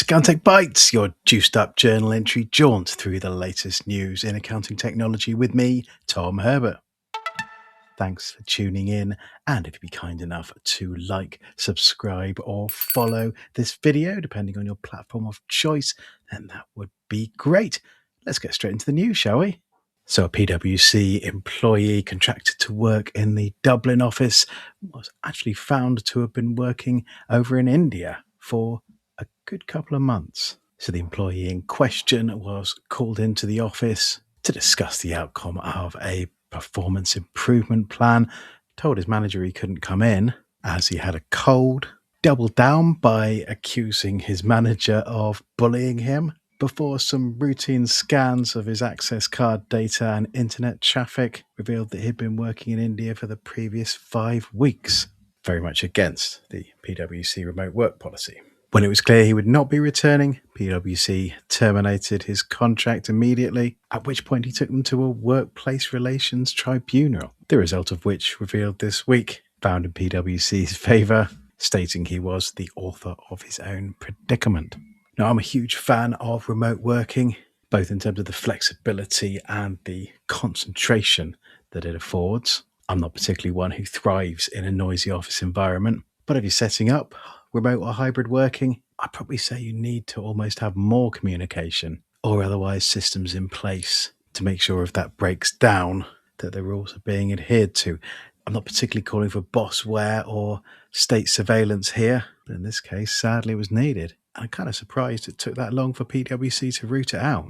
It's Accounting Bites, your juiced up journal entry jaunt through the latest news in accounting technology with me, Tom Herbert. Thanks for tuning in, and if you'd be kind enough to like, subscribe, or follow this video, depending on your platform of choice, then that would be great. Let's get straight into the news, shall we? So a PwC employee contracted to work in the Dublin office was actually found to have been working over in India for a good couple of months. So the employee in question was called into the office to discuss the outcome of a performance improvement plan, told his manager he couldn't come in as he had a cold, doubled down by accusing his manager of bullying him before some routine scans of his access card data and internet traffic revealed that he'd been working in India for the previous 5 weeks, very much against the PwC remote work policy. When it was clear he would not be returning, PwC terminated his contract immediately, at which point he took them to a workplace relations tribunal, the result of which revealed this week found in PwC's favour, stating he was the author of his own predicament. Now, I'm a huge fan of remote working, both in terms of the flexibility and the concentration that it affords. I'm not particularly one who thrives in a noisy office environment, but if you're setting up remote or hybrid working, I'd probably say you need to almost have more communication or otherwise systems in place to make sure if that breaks down that the rules are being adhered to. I'm not particularly calling for bossware or state surveillance here, but in this case, sadly, it was needed. I'm kind of surprised it took that long for PwC to root it out.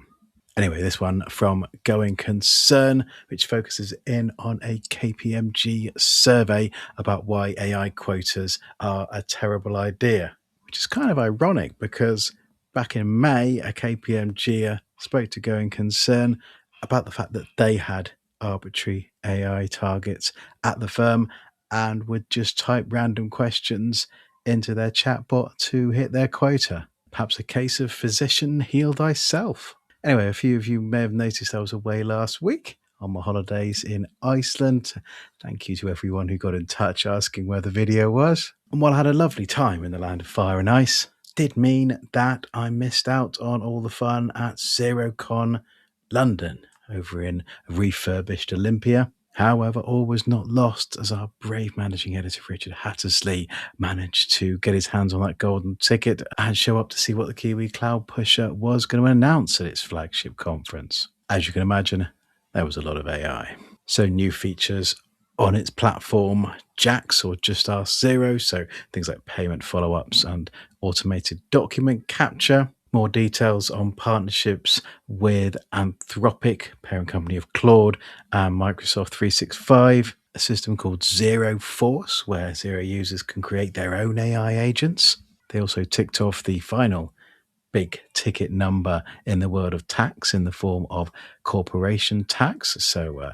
Anyway, this one from Going Concern, which focuses in on a KPMG survey about why AI quotas are a terrible idea, which is kind of ironic because back in May, a KPMG spoke to Going Concern about the fact that they had arbitrary AI targets at the firm and would just type random questions into their chatbot to hit their quota. Perhaps a case of physician, heal thyself. Anyway, a few of you may have noticed I was away last week on my holidays in Iceland. Thank you to everyone who got in touch asking where the video was. And while I had a lovely time in the land of fire and ice, did mean that I missed out on all the fun at ZeroCon London over in refurbished Olympia. However, all was not lost as our brave managing editor Richard Hattersley managed to get his hands on that golden ticket and show up to see what the Kiwi Cloud Pusher was going to announce at its flagship conference. As you can imagine, there was a lot of AI. So new features on its platform, Jax or Just Ask Zero, so things like payment follow-ups and automated document capture. More details on partnerships with Anthropic, parent company of Claude, and Microsoft 365, a system called Zero Force, where Zero users can create their own AI agents. They also ticked off the final big ticket number in the world of tax in the form of corporation tax. So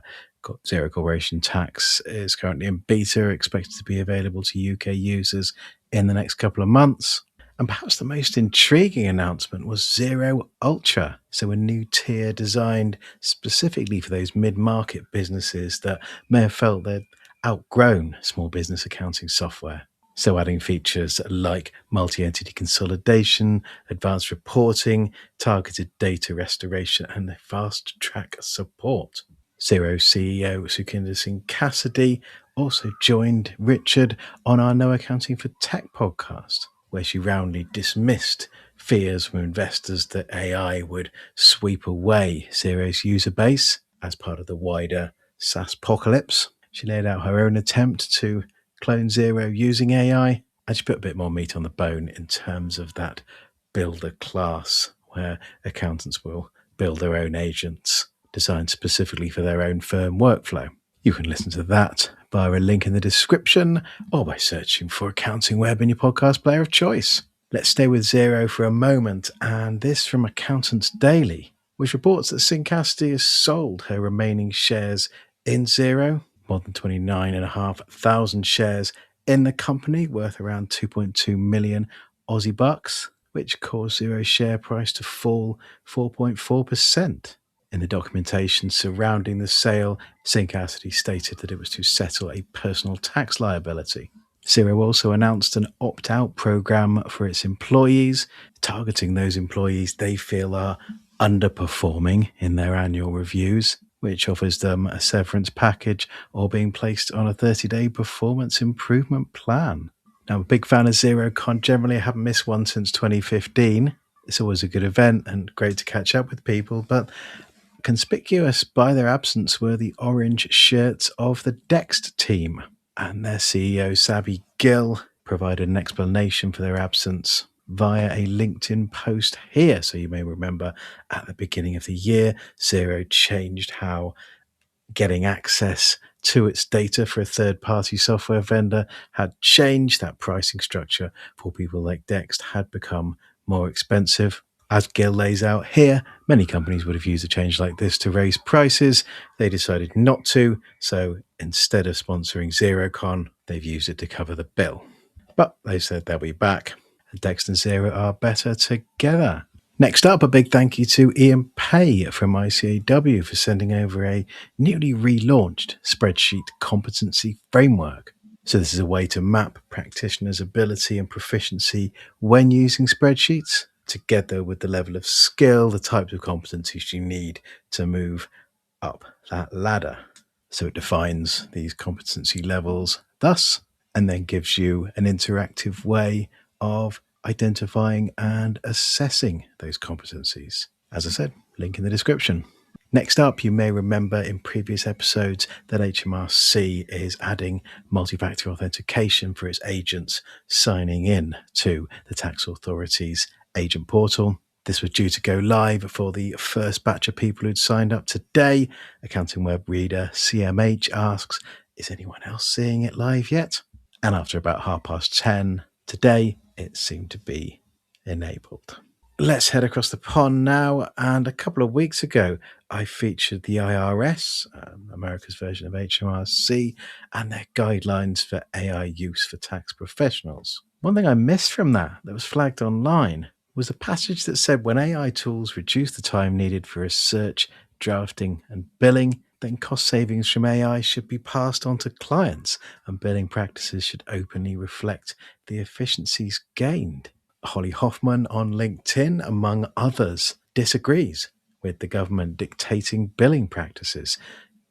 Zero Corporation Tax is currently in beta, expected to be available to UK users in the next couple of months. And perhaps the most intriguing announcement was Zero Ultra, so a new tier designed specifically for those mid-market businesses that may have felt they'd outgrown small business accounting software. So adding features like multi-entity consolidation, advanced reporting, targeted data restoration, and fast-track support. Zero CEO Sukhinder Singh Cassidy also joined Richard on our No Accounting for Tech podcast, where she roundly dismissed fears from investors that AI would sweep away Zero's user base as part of the wider SaaSpocalypse. She laid out her own attempt to clone Zero using AI, and she put a bit more meat on the bone in terms of that builder class, where accountants will build their own agents designed specifically for their own firm workflow. You can listen to that via a link in the description or by searching for Accounting Web in your podcast player of choice. Let's stay with Zero for a moment, and this from Accountants Daily, which reports that Singh Cassidy has sold her remaining shares in Zero, more than 29,500 shares in the company, worth around 2.2 million Aussie bucks, which caused Zero's share price to fall 4.4%. In the documentation surrounding the sale, Singh Cassidy stated that it was to settle a personal tax liability. Xero also announced an opt out program for its employees, targeting those employees they feel are underperforming in their annual reviews, which offers them a severance package or being placed on a 30-day performance improvement plan. Now, I'm a big fan of XeroCon. Generally, I haven't missed one since 2015. It's always a good event and great to catch up with people, but conspicuous by their absence were the orange shirts of the Dext team. And their CEO, Sabi Gill, provided an explanation for their absence via a LinkedIn post here. So you may remember at the beginning of the year, Xero changed how getting access to its data for a third-party software vendor had changed. That pricing structure for people like Dext had become more expensive. As Gill lays out here, many companies would have used a change like this to raise prices. They decided not to, so instead of sponsoring XeroCon, they've used it to cover the bill. But they said they'll be back. Dext and Xero are better together. Next up, a big thank you to Ian Pay from ICAW for sending over a newly relaunched spreadsheet competency framework. So this is a way to map practitioners' ability and proficiency when using spreadsheets, together with the level of skill, the types of competencies you need to move up that ladder. So it defines these competency levels thus, and then gives you an interactive way of identifying and assessing those competencies. As I said, link in the description. Next up, you may remember in previous episodes that HMRC is adding multi-factor authentication for its agents signing in to the tax authority's agent portal. This was due to go live for the first batch of people who'd signed up today. Accounting web reader CMH asks, is anyone else seeing it live yet? And after about 10:30 today, it seemed to be enabled. Let's head across the pond now. And a couple of weeks ago, I featured the IRS, America's version of HMRC, and their guidelines for AI use for tax professionals. One thing I missed from that was flagged online was a passage that said when AI tools reduce the time needed for research, drafting, and billing, then cost savings from AI should be passed on to clients, and billing practices should openly reflect the efficiencies gained. Holly Hoffman on LinkedIn, among others, disagrees with the government dictating billing practices.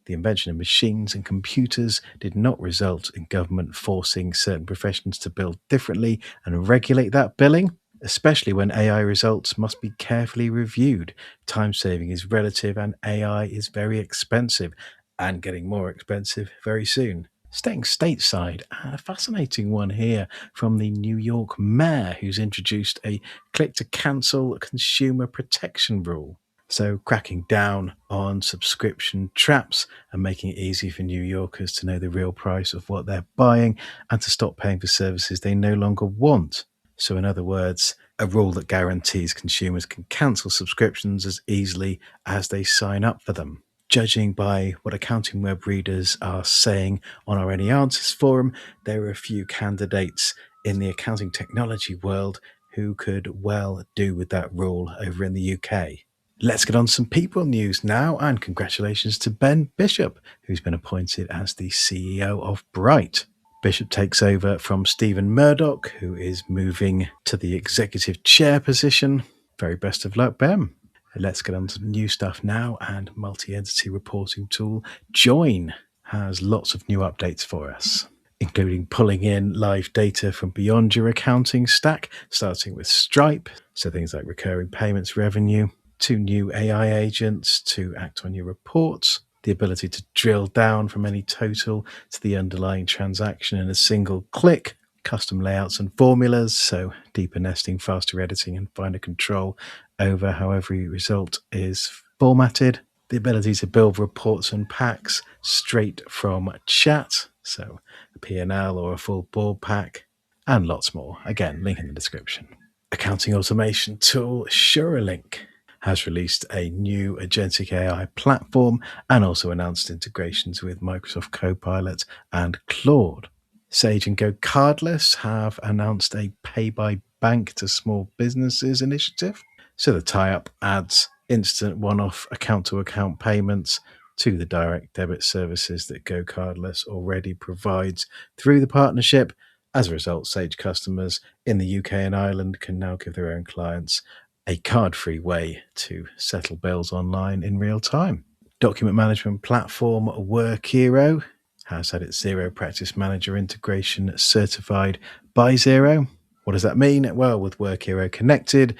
The invention of machines and computers did not result in government forcing certain professions to bill differently and regulate that billing, especially when AI results must be carefully reviewed. Time saving is relative and AI is very expensive and getting more expensive very soon. Staying stateside, a fascinating one here from the New York mayor who's introduced a click to cancel consumer protection rule. So cracking down on subscription traps and making it easy for New Yorkers to know the real price of what they're buying and to stop paying for services they no longer want. So in other words, a rule that guarantees consumers can cancel subscriptions as easily as they sign up for them. Judging by what accounting web readers are saying on our Any Answers forum, there are a few candidates in the accounting technology world who could well do with that rule over in the UK. Let's get on to some people news now, and congratulations to Ben Bishop, who's been appointed as the CEO of Bright. Bishop takes over from Stephen Murdoch, who is moving to the executive chair position. Very best of luck, Ben. Let's get on to new stuff now, and multi-entity reporting tool Join has lots of new updates for us, including pulling in live data from beyond your accounting stack, starting with Stripe, so things like recurring payments revenue, 2 new AI agents to act on your reports, the ability to drill down from any total to the underlying transaction in a single click, custom layouts and formulas, so deeper nesting, faster editing, and finer control over how every result is formatted, the ability to build reports and packs straight from chat, so a P&L or a full board pack, and lots more. Again, link in the description. Accounting automation tool Suralink has released a new agentic AI platform and also announced integrations with Microsoft Copilot and Claude. Sage and Go Cardless have announced a pay by bank to small businesses initiative. So the tie-up adds instant one-off account-to-account payments to the direct debit services that Go Cardless already provides through the partnership, As a result, Sage customers in the UK and Ireland can now give their own clients a card-free way to settle bills online in real time. Document management platform Workiro has had its Zero Practice Manager integration certified by Xero. What does that mean? Well, with Workiro connected,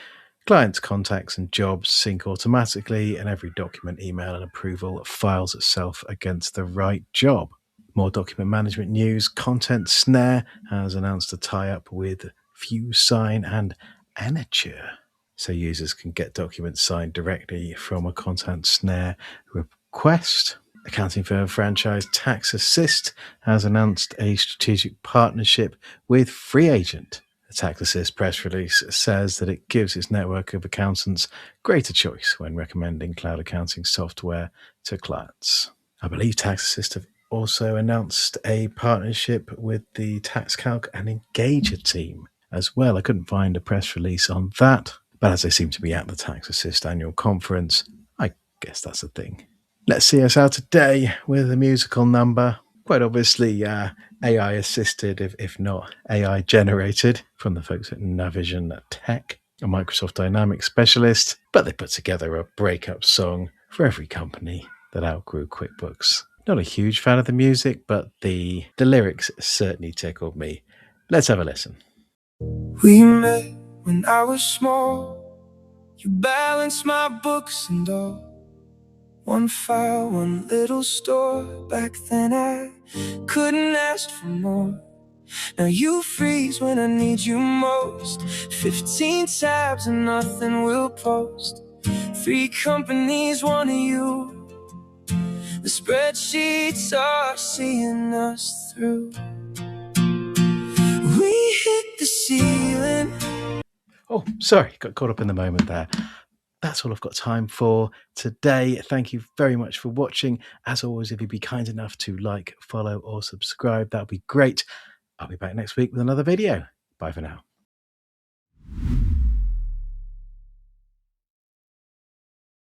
clients' contacts and jobs sync automatically, and every document, email, and approval files itself against the right job. More document management news. Content Snare has announced a tie-up with FewSign and Anature, so users can get documents signed directly from a Content Snare request. Accounting firm franchise Tax Assist has announced a strategic partnership with FreeAgent. The Tax Assist press release says that it gives its network of accountants greater choice when recommending cloud accounting software to clients. I believe Tax Assist have also announced a partnership with the TaxCalc and Engager team as well. I couldn't find a press release on that, but as they seem to be at the Tax Assist annual conference, I guess that's a thing. Let's see us out today with a musical number. Quite obviously AI assisted, if not AI generated, from the folks at Navision Tech, a Microsoft Dynamics specialist, but they put together a breakup song for every company that outgrew QuickBooks. Not a huge fan of the music, but the lyrics certainly tickled me. Let's have a listen. We met when I was small. You balanced my books and all. One file, one little store. Back then I couldn't ask for more. Now you freeze when I need you most. 15 tabs and nothing will post. 3 companies, one of you. The spreadsheets are seeing us through. We hit the ceiling. Oh, sorry, got caught up in the moment there. That's all I've got time for today. Thank you very much for watching. As always, if you'd be kind enough to like, follow, or subscribe, that would be great. I'll be back next week with another video. Bye for now.